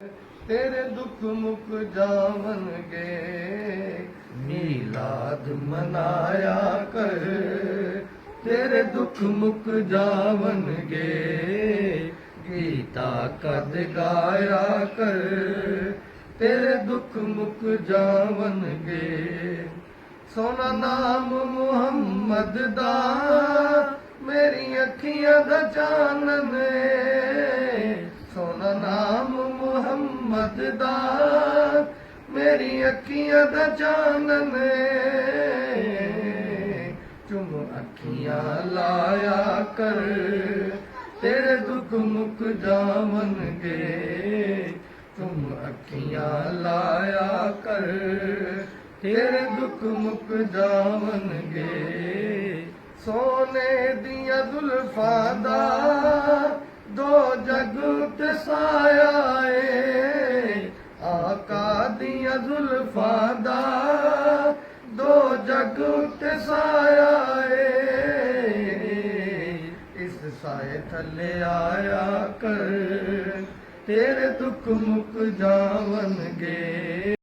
तेरे दुख मुक जावनगे, मीलाद मनाया कर। तेरे दुख मुक जावनगे, गीता कद गाया कर। तेरे दुख मुक जावनगे, सोना नाम मुहम्मद दा मेरी अखियां दा चानन है। सोना नाम मुहम्मद दा मेरी अखियां दा चानन है। चुम अखियां लाया कर, तेरे दुख मुक जावनगे। तुम अखियां लाया कर, तेरे दुख मुक जावनगे। सोने दिया जुल्फां दा दो जग ते साया है। आका दिया जुल्फां दा दो जग ते साया है। इस साए थले आया कर, तेरे दुख मुक जावनगे।